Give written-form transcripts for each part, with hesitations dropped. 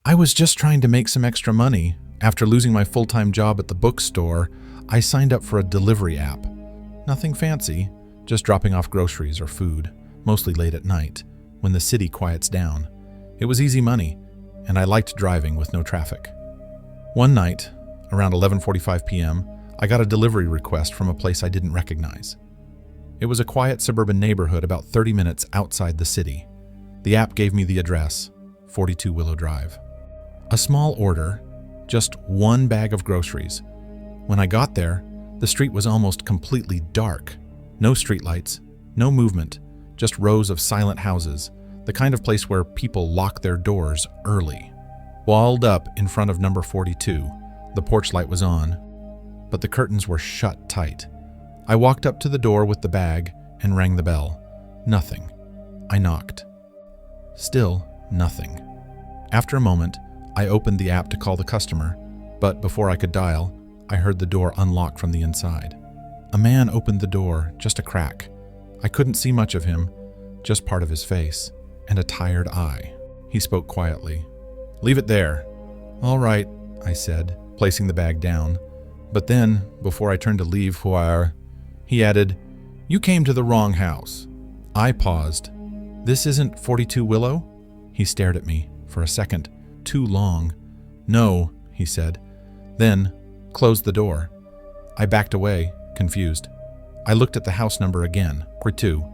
I was just trying to make some extra money. After losing my full-time job at the bookstore, I signed up for a delivery app. Nothing fancy, just dropping off groceries or food, mostly late at night, when the city quiets down. It was easy money, and I liked driving with no traffic. One night, around 11:45 p.m., I got a delivery request from a place I didn't recognize. It was a quiet suburban neighborhood about 30 minutes outside the city. The app gave me the address, 42 Willow Drive. A small order, just one bag of groceries. When I got there, the street was almost completely dark. No streetlights, no movement, just rows of silent houses, the kind of place where people lock their doors early. Walled up in front of number 42, the porch light was on, but the curtains were shut tight. I walked up to the door with the bag and rang the bell. Nothing. I knocked. Still nothing. After a moment, I opened the app to call the customer, but before I could dial, I heard the door unlock from the inside. A man opened the door, just a crack. I couldn't see much of him, just part of his face, and a tired eye. He spoke quietly. "Leave it there." "All right," I said, placing the bag down. But then, before I turned to leave, he added, "You came to the wrong house." I paused. "This isn't 42 Willow?" He stared at me for a second, too long. "No," he said, then closed the door. I backed away, confused. I looked at the house number again, 42.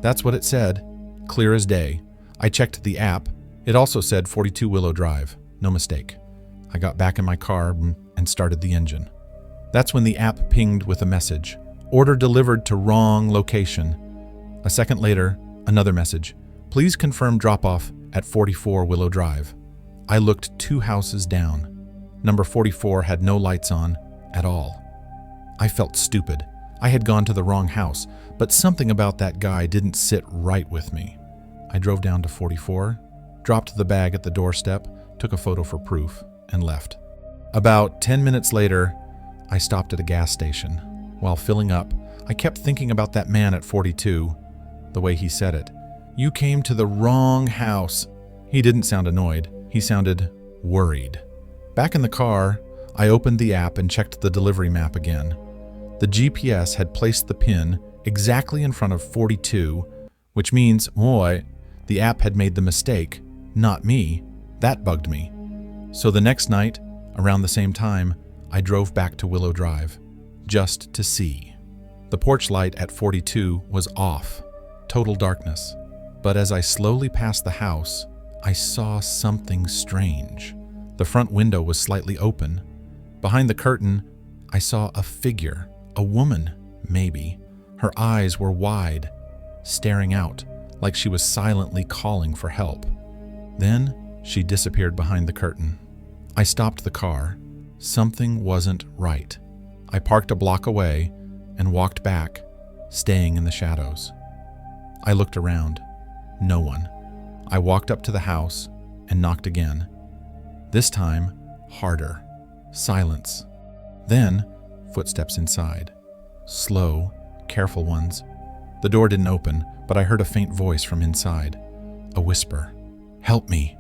That's what it said, clear as day. I checked the app. It also said 42 Willow Drive, no mistake. I got back in my car and started the engine. That's when the app pinged with a message. "Order delivered to wrong location." A second later, another message. "Please confirm drop-off at 44 Willow Drive." I looked 2 houses down. Number 44 had no lights on at all. I felt stupid. I had gone to the wrong house, but something about that guy didn't sit right with me. I drove down to 44, dropped the bag at the doorstep, took a photo for proof, and left. About 10 minutes later, I stopped at a gas station. While filling up, I kept thinking about that man at 42, the way he said it. "You came to the wrong house." He didn't sound annoyed. He sounded worried. Back in the car, I opened the app and checked the delivery map again. The GPS had placed the pin exactly in front of 42, which means, the app had made the mistake, not me. That bugged me. So the next night, around the same time, I drove back to Willow Drive, just to see. The porch light at 42 was off, total darkness. But as I slowly passed the house, I saw something strange. The front window was slightly open. Behind the curtain, I saw a figure, a woman, maybe. Her eyes were wide, staring out, like she was silently calling for help. Then she disappeared behind the curtain. I stopped the car. Something wasn't right. I parked a block away and walked back, staying in the shadows. I looked around. No one. I walked up to the house and knocked again. This time, harder. Silence. Then, footsteps inside. Slow, careful ones. The door didn't open, but I heard a faint voice from inside. A whisper. "Help me."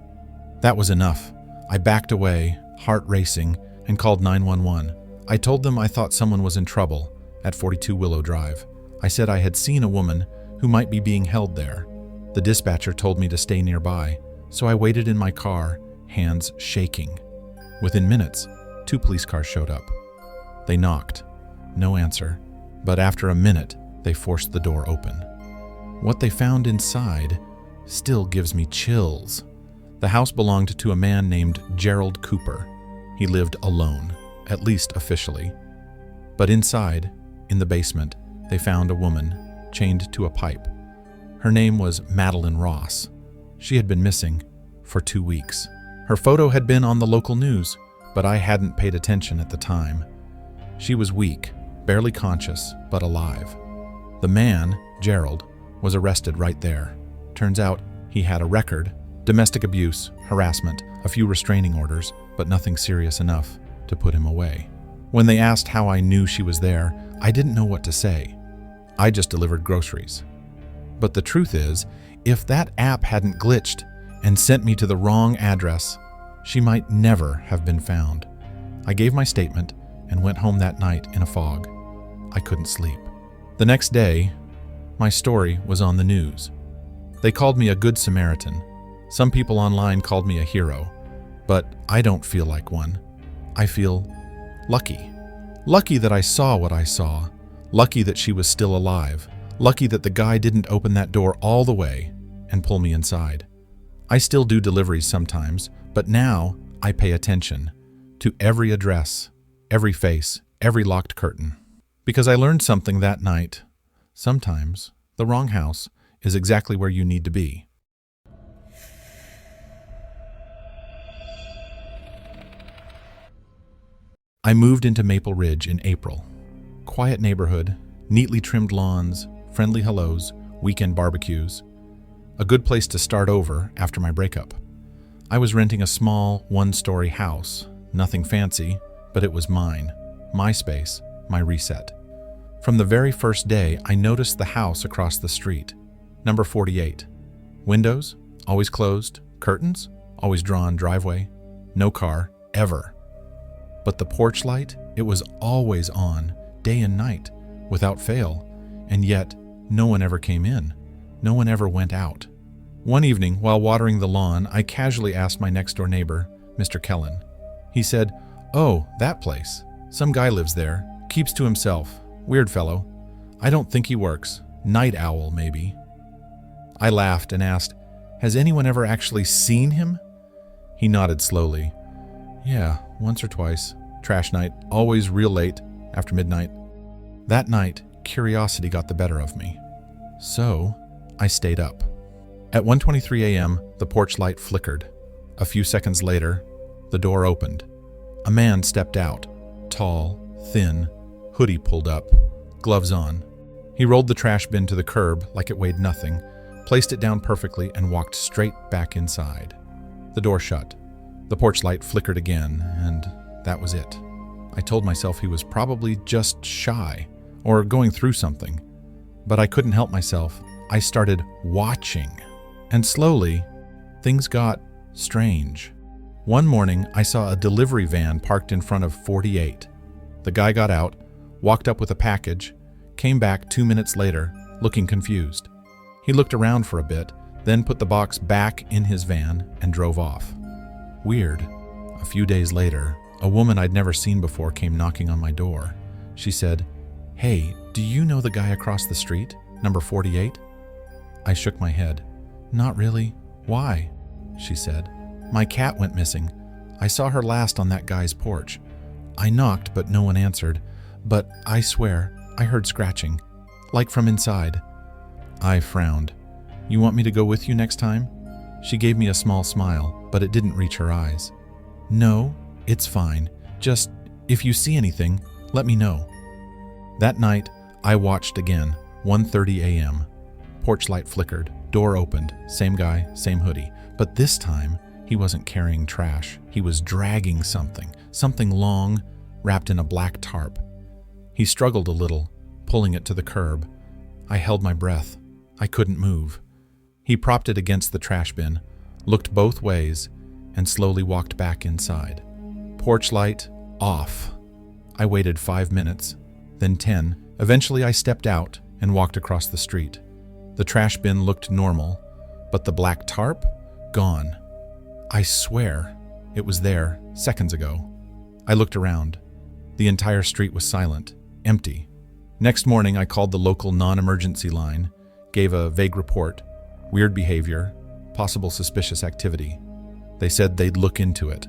That was enough. I backed away, heart racing, and called 911. I told them I thought someone was in trouble at 42 Willow Drive. I said I had seen a woman who might be being held there. The dispatcher told me to stay nearby, so I waited in my car, hands shaking. Within minutes, 2 police cars showed up. They knocked. No answer. But after a minute, they forced the door open. What they found inside still gives me chills. The house belonged to a man named Gerald Cooper. He lived alone, at least officially. But inside, in the basement, they found a woman chained to a pipe. Her name was Madeline Ross. She had been missing for 2 weeks. Her photo had been on the local news, but I hadn't paid attention at the time. She was weak, barely conscious, but alive. The man, Gerald, was arrested right there. Turns out he had a record: domestic abuse, harassment, a few restraining orders, but nothing serious enough to put him away. When they asked how I knew she was there, I didn't know what to say. I just delivered groceries. But the truth is, if that app hadn't glitched and sent me to the wrong address, She might never have been found. I gave my statement and went home that night in a fog. I couldn't sleep. The next day, my story was on the news. They called me a good Samaritan. Some people online called me a hero, but I don't feel like one. I feel lucky. Lucky that I saw what I saw. Lucky that she was still alive. Lucky that the guy didn't open that door all the way and pull me inside. I still do deliveries sometimes, but now I pay attention to every address, every face, every locked curtain. Because I learned something that night. Sometimes the wrong house is exactly where you need to be. I moved into Maple Ridge in April. Quiet neighborhood, neatly trimmed lawns, friendly hellos, weekend barbecues. A good place to start over after my breakup. I was renting a small, one-story house. Nothing fancy, but it was mine. My space, my reset. From the very first day, I noticed the house across the street. Number 48. Windows, always closed. Curtains, always drawn. Driveway, no car, ever. But the porch light, it was always on, day and night, without fail. And yet, no one ever came in. No one ever went out. One evening, while watering the lawn, I casually asked my next-door neighbor, Mr. Kellen. He said, "Oh, that place. Some guy lives there. Keeps to himself. Weird fellow. I don't think he works. Night owl, maybe." I laughed and asked, "Has anyone ever actually seen him?" He nodded slowly. "Yeah, once or twice. Trash night, always real late, after midnight." That night, curiosity got the better of me. So, I stayed up. At 1:23 a.m., the porch light flickered. A few seconds later, the door opened. A man stepped out, tall, thin, hoodie pulled up, gloves on. He rolled the trash bin to the curb like it weighed nothing, placed it down perfectly, and walked straight back inside. The door shut. The porch light flickered again, and that was it. I told myself he was probably just shy, or going through something. But I couldn't help myself. I started watching. And slowly, things got strange. One morning, I saw a delivery van parked in front of 48. The guy got out, walked up with a package, came back 2 minutes later, looking confused. He looked around for a bit, then put the box back in his van and drove off. Weird. A few days later, a woman I'd never seen before came knocking on my door. She said, "Hey, do you know the guy across the street, number 48? I shook my head. "Not really. Why?" she said. "My cat went missing. I saw her last on that guy's porch. I knocked, but no one answered. But I swear, I heard scratching, like from inside." I frowned. "You want me to go with you next time?" She gave me a small smile, but it didn't reach her eyes. "No, it's fine. Just, if you see anything, let me know." That night, I watched again, 1:30 a.m. Porch light flickered, door opened, same guy, same hoodie. But this time, he wasn't carrying trash. He was dragging something long, wrapped in a black tarp. He struggled a little, pulling it to the curb. I held my breath. I couldn't move. He propped it against the trash bin, looked both ways, and slowly walked back inside. Porch light off. I waited 5 minutes, then 10. Eventually I stepped out and walked across the street. The trash bin looked normal, but the black tarp? Gone. I swear it was there seconds ago. I looked around. The entire street was silent, empty. Next morning, I called the local non-emergency line, gave a vague report, weird behavior, possible suspicious activity. They said they'd look into it.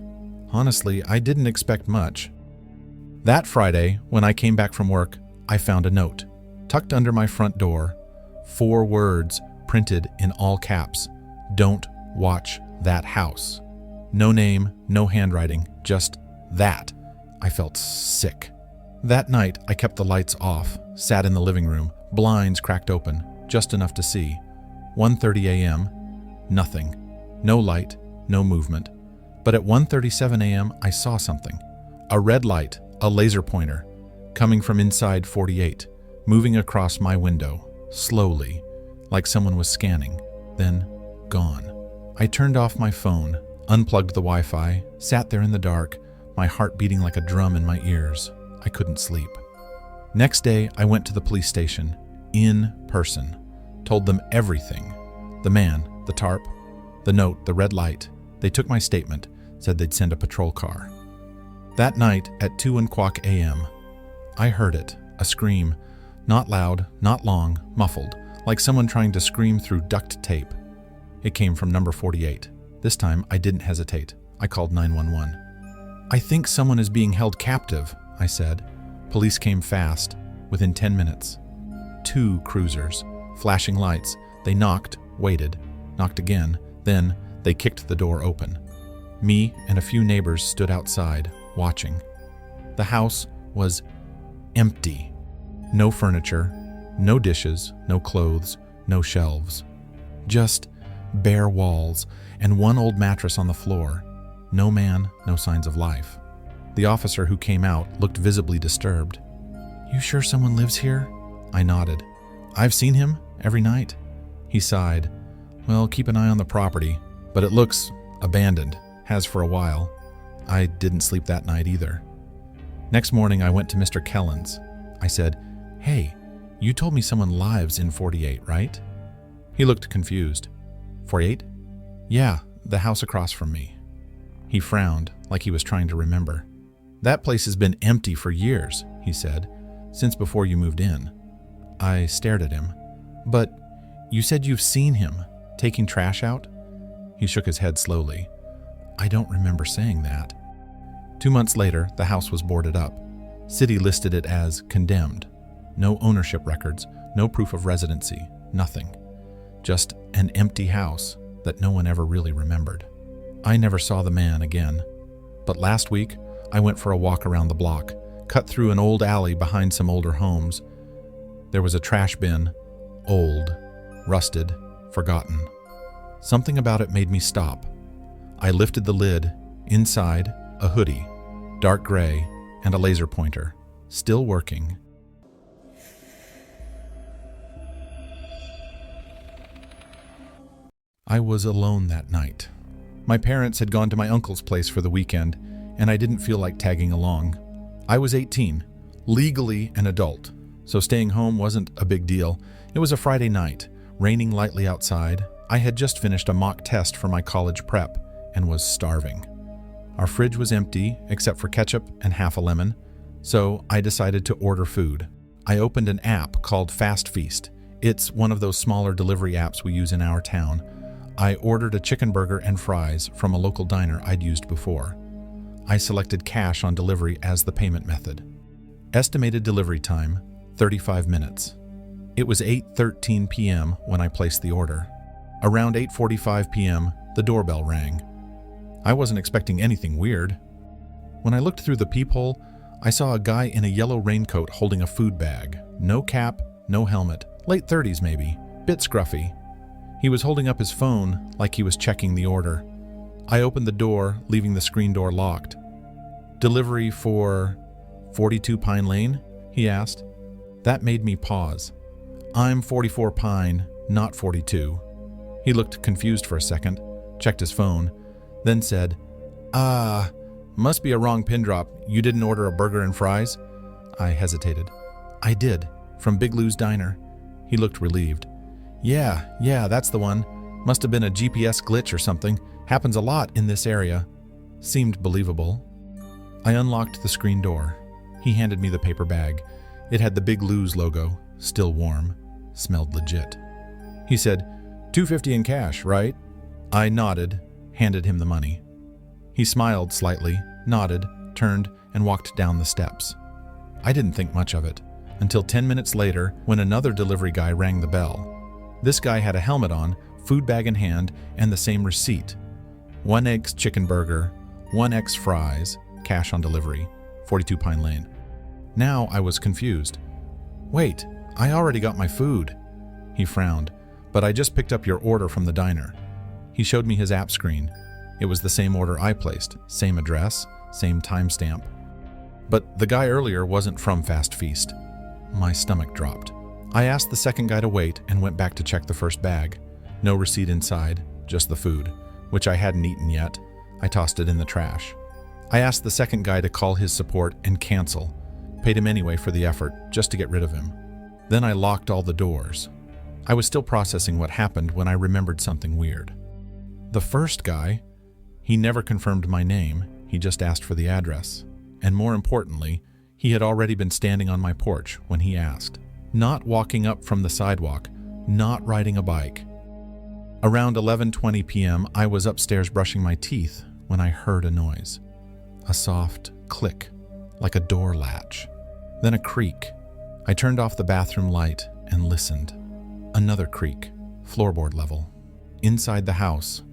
Honestly, I didn't expect much. That Friday, when I came back from work, I found a note, tucked under my front door, 4 words printed in all caps: "Don't watch that house." No name, no handwriting, just that. I felt sick. That night, I kept the lights off, sat in the living room, blinds cracked open, just enough to see. 1:30 a.m., nothing. No light, no movement. But at 1:37 a.m., I saw something. A red light, a laser pointer, coming from inside 48, moving across my window, slowly, like someone was scanning, then gone. I turned off my phone. unplugged the Wi-Fi, sat there in the dark, my heart beating like a drum in my ears. I couldn't sleep. Next day, I went to the police station, in person, told them everything. The man, the tarp, the note, the red light. They took my statement, said they'd send a patrol car. That night at 2:15 a.m., I heard it, a scream, not loud, not long, muffled, like someone trying to scream through duct tape. It came from number 48. This time, I didn't hesitate. I called 911. "I think someone is being held captive," I said. Police came fast, within 10 minutes. 2 cruisers, flashing lights. They knocked, waited, knocked again, then they kicked the door open. Me and a few neighbors stood outside, watching. The house was empty. No furniture, no dishes, no clothes, no shelves. Just bare walls and one old mattress on the floor. No man, no signs of life. The officer who came out looked visibly disturbed. "You sure someone lives here?" I nodded. "I've seen him every night." He sighed. "Well, keep an eye on the property, but it looks abandoned, has for a while." I didn't sleep that night either. Next morning, I went to Mr. Kellen's. I said, "Hey, you told me someone lives in 48, right?" He looked confused. 48? "Yeah, the house across from me." He frowned, like he was trying to remember. "That place has been empty for years," he said, "since before you moved in." I stared at him. "But you said you've seen him, taking trash out?" He shook his head slowly. "I don't remember saying that." 2 months later, the house was boarded up. City listed it as condemned. No ownership records, no proof of residency, nothing. Just an empty house that no one ever really remembered. I never saw the man again. But last week, I went for a walk around the block, cut through an old alley behind some older homes. There was a trash bin, old, rusted, forgotten. Something about it made me stop. I lifted the lid. Inside, a hoodie, dark gray, and a laser pointer, still working. I was alone that night. My parents had gone to my uncle's place for the weekend, and I didn't feel like tagging along. I was 18, legally an adult, so staying home wasn't a big deal. It was a Friday night, raining lightly outside. I had just finished a mock test for my college prep and was starving. Our fridge was empty, except for ketchup and half a lemon, so I decided to order food. I opened an app called Fast Feast. It's one of those smaller delivery apps we use in our town. I ordered a chicken burger and fries from a local diner I'd used before. I selected cash on delivery as the payment method. Estimated delivery time, 35 minutes. It was 8:13 p.m. when I placed the order. Around 8:45 p.m., the doorbell rang. I wasn't expecting anything weird. When I looked through the peephole, I saw a guy in a yellow raincoat holding a food bag. No cap, no helmet, late 30s maybe, bit scruffy. He was holding up his phone like he was checking the order. I opened the door, leaving the screen door locked. "Delivery for 42 Pine Lane?" he asked. That made me pause. "I'm 44 Pine, not 42. He looked confused for a second, checked his phone, then said, Must be a wrong pin drop. You didn't order a burger and fries?" I hesitated. "I did, from Big Lou's Diner." He looked relieved. Yeah, that's the one. Must have been a GPS glitch or something. Happens a lot in this area." Seemed believable. I unlocked the screen door. He handed me the paper bag. It had the Big Lou's logo, still warm, smelled legit. He said, $250 in cash, right?" I nodded, handed him the money. He smiled slightly, nodded, turned, and walked down the steps. I didn't think much of it, until 10 minutes later when another delivery guy rang the bell. This guy had a helmet on, food bag in hand, and the same receipt. 1X chicken burger, 1X fries, cash on delivery, 42 Pine Lane. Now I was confused. "Wait, I already got my food." He frowned. "But I just picked up your order from the diner." He showed me his app screen. It was the same order I placed, same address, same timestamp. But the guy earlier wasn't from Fast Feast. My stomach dropped. I asked the second guy to wait and went back to check the first bag. No receipt inside, just the food, which I hadn't eaten yet. I tossed it in the trash. I asked the second guy to call his support and cancel. Paid him anyway for the effort, just to get rid of him. Then I locked all the doors. I was still processing what happened when I remembered something weird. The first guy, he never confirmed my name, he just asked for the address. And more importantly, he had already been standing on my porch when he asked. Not walking up from the sidewalk, not riding a bike. Around 11:20 p.m., I was upstairs brushing my teeth when I heard a noise. A soft click, like a door latch. Then a creak. I turned off the bathroom light and listened. Another creak, floorboard level. Inside the house,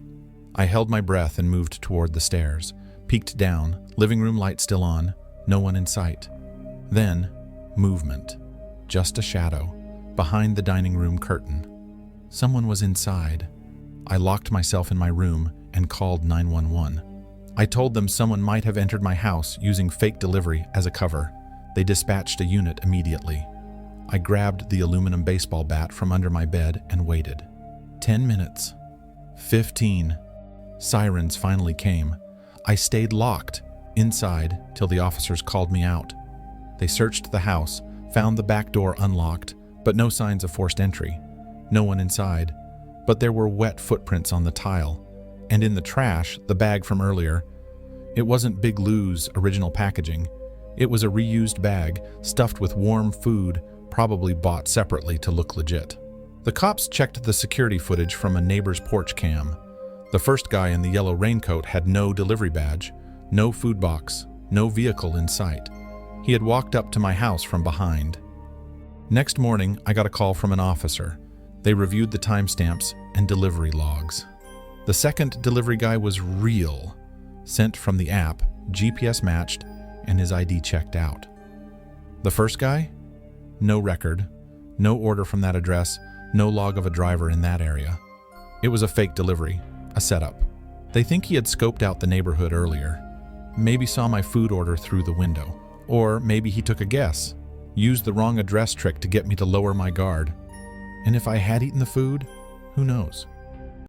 I held my breath and moved toward the stairs. Peeked down, living room light still on, no one in sight. Then, movement. Just a shadow, behind the dining room curtain. Someone was inside. I locked myself in my room and called 911. I told them someone might have entered my house using fake delivery as a cover. They dispatched a unit immediately. I grabbed the aluminum baseball bat from under my bed and waited. 10 minutes. 15. Sirens finally came. I stayed locked inside till the officers called me out. They searched the house, found the back door unlocked, but no signs of forced entry. No one inside, but there were wet footprints on the tile. And in the trash, the bag from earlier. It wasn't Big Lou's original packaging. It was a reused bag, stuffed with warm food, probably bought separately to look legit. The cops checked the security footage from a neighbor's porch cam. The first guy in the yellow raincoat had no delivery badge, no food box, no vehicle in sight. He had walked up to my house from behind. Next morning, I got a call from an officer. They reviewed the timestamps and delivery logs. The second delivery guy was real, sent from the app, GPS matched, and his ID checked out. The first guy? No record, no order from that address, no log of a driver in that area. It was a fake delivery, a setup. They think he had scoped out the neighborhood earlier. Maybe saw my food order through the window. Or maybe he took a guess, used the wrong address trick to get me to lower my guard. And if I had eaten the food, who knows?